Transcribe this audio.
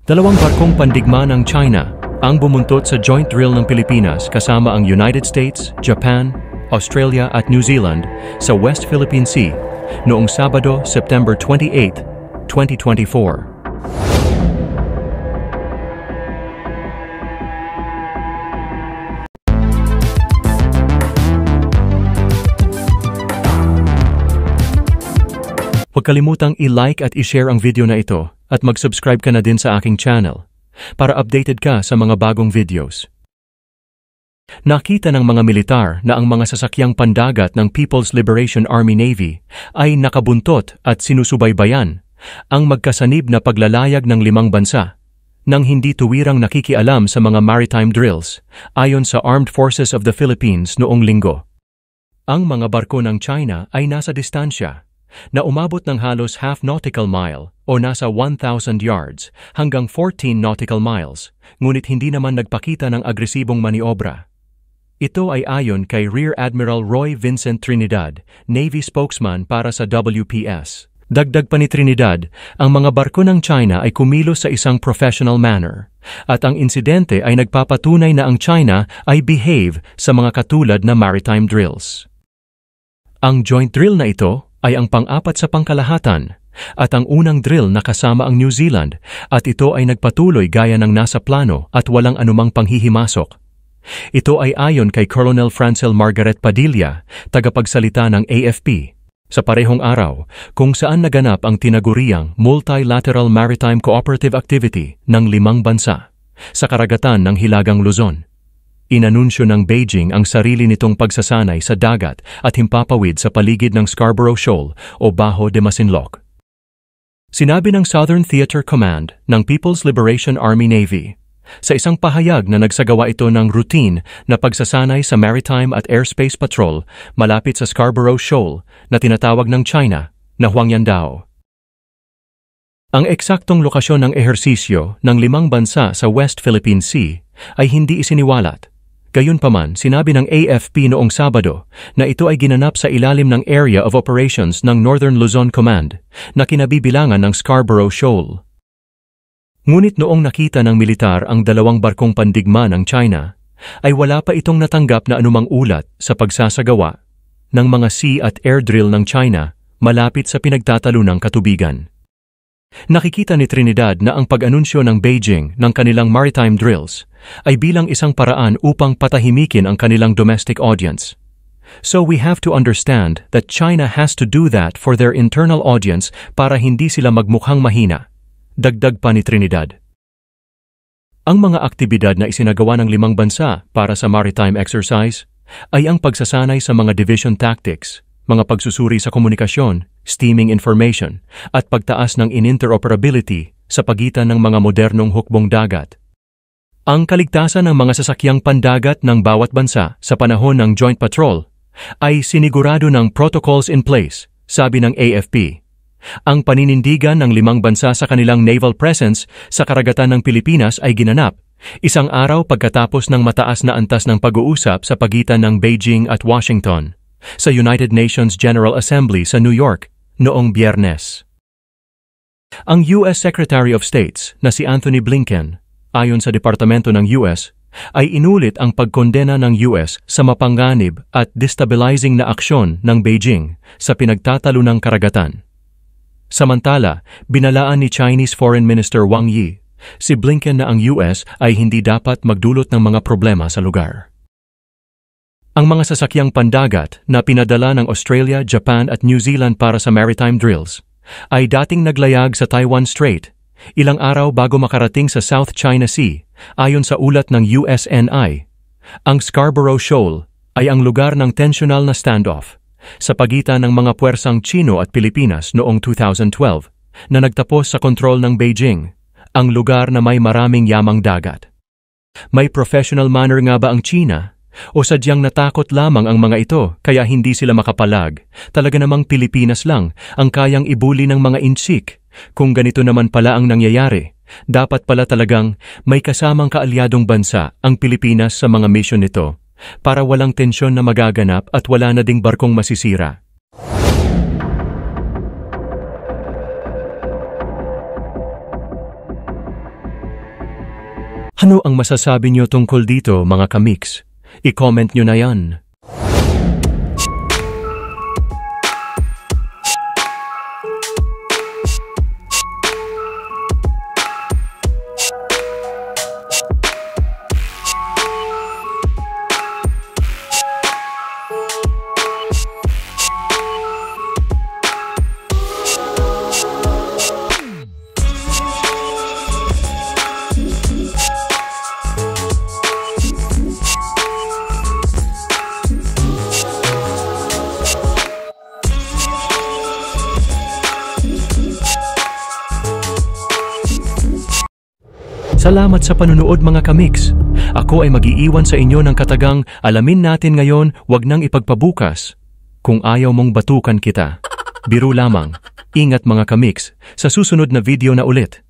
Dalawang barkong pandigma ng China ang bumuntot sa joint drill ng Pilipinas kasama ang United States, Japan, Australia at New Zealand sa West Philippine Sea noong Sabado, September 28, 2024. Huwag kalimutang i-like at i-share ang video na ito at mag-subscribe ka na din sa aking channel para updated ka sa mga bagong videos. Nakita ng mga militar na ang mga sasakyang pandagat ng People's Liberation Army Navy ay nakabuntot at sinusubaybayan ang magkasanib na paglalayag ng 5 bansa nang hindi tuwirang nakikialam sa mga maritime drills ayon sa Armed Forces of the Philippines noong Linggo. Ang mga barko ng China ay nasa distansya na umabot ng halos half nautical mile o nasa 1,000 yards hanggang 14 nautical miles, ngunit hindi naman nagpakita ng agresibong maniobra. Ito ay ayon kay Rear Admiral Roy Vincent Trinidad, Navy spokesman para sa WPS. Dagdag pa ni Trinidad, ang mga barko ng China ay kumilos sa isang professional manner at ang insidente ay nagpapatunay na ang China ay behave sa mga katulad na maritime drills. Ang joint drill na ito ay ang pang-4 sa pangkalahatan at ang unang drill na kasama ang New Zealand at ito ay nagpatuloy gaya ng nasa plano at walang anumang panghihimasok. Ito ay ayon kay Colonel Francel Margaret Padilla, tagapagsalita ng AFP, sa parehong araw kung saan naganap ang tinaguriang Multilateral Maritime Cooperative Activity ng 5 bansa sa karagatan ng Hilagang Luzon. Inanunsyo ng Beijing ang sarili nitong pagsasanay sa dagat at himpapawid sa paligid ng Scarborough Shoal o Bajo de Masinloc. Sinabi ng Southern Theater Command ng People's Liberation Army Navy sa isang pahayag na nagsagawa ito ng routine na pagsasanay sa maritime at airspace patrol malapit sa Scarborough Shoal na tinatawag ng China na Huangyandao. Ang eksaktong lokasyon ng ehersisyo ng 5 bansa sa West Philippine Sea ay hindi isiniwalat. Gayunpaman, sinabi ng AFP noong Sabado na ito ay ginanap sa ilalim ng Area of Operations ng Northern Luzon Command na kinabibilangan ng Scarborough Shoal. Ngunit noong nakita ng militar ang 2 barkong pandigma ng China, ay wala pa itong natanggap na anumang ulat sa pagsasagawa ng mga sea at air drill ng China malapit sa pinagtatalunang katubigan. Nakikita ni Trinidad na ang pag-anunsyo ng Beijing ng kanilang maritime drills ay bilang isang paraan upang patahimikin ang kanilang domestic audience. So we have to understand that China has to do that for their internal audience para hindi sila magmukhang mahina. Dagdag pa ni Trinidad. Ang mga aktibidad na isinagawa ng 5 bansa para sa maritime exercise ay ang pagsasanay sa mga division tactics, mga pagsusuri sa komunikasyon, steaming information, at pagtaas ng interoperability sa pagitan ng mga modernong hukbong dagat. Ang kaligtasan ng mga sasakyang pandagat ng bawat bansa sa panahon ng joint patrol ay sinigurado ng protocols in place, sabi ng AFP. Ang paninindigan ng 5 bansa sa kanilang naval presence sa karagatan ng Pilipinas ay ginanap, isang araw pagkatapos ng mataas na antas ng pag-uusap sa pagitan ng Beijing at Washington sa United Nations General Assembly sa New York noong Biyernes. Ang US Secretary of States na si Anthony Blinken, ayon sa Departamento ng US, ay inulit ang pagkondena ng US sa mapanganib at destabilizing na aksyon ng Beijing sa pinagtatalunang karagatan. Samantala, binalaan ni Chinese Foreign Minister Wang Yi si Blinken na ang US ay hindi dapat magdulot ng mga problema sa lugar. Ang mga sasakyang pandagat na pinadala ng Australia, Japan at New Zealand para sa maritime drills ay dating naglayag sa Taiwan Strait ilang araw bago makarating sa South China Sea ayon sa ulat ng USNI. Ang Scarborough Shoal ay ang lugar ng tensyonal na standoff sa pagitan ng mga puwersang Chino at Pilipinas noong 2012 na nagtapos sa kontrol ng Beijing, ang lugar na may maraming yamang dagat. May professional manner nga ba ang China? O sadyang natakot lamang ang mga ito kaya hindi sila makapalag? Talaga namang Pilipinas lang ang kayang ibuli ng mga inchik. Kung ganito naman pala ang nangyayari, dapat pala talagang may kasamang kaalyadong bansa ang Pilipinas sa mga mission nito para walang tensyon na magaganap at wala na ding barkong masisira. Ano ang masasabi niyo tungkol dito mga kamix? I-comment niyo na yan. Salamat sa panunood mga kamix. Ako ay mag-iiwan sa inyo ng katagang alamin natin ngayon, wag nang ipagpabukas. Kung ayaw mong batukan kita. Biro lamang. Ingat mga kamix, sa susunod na video na ulit.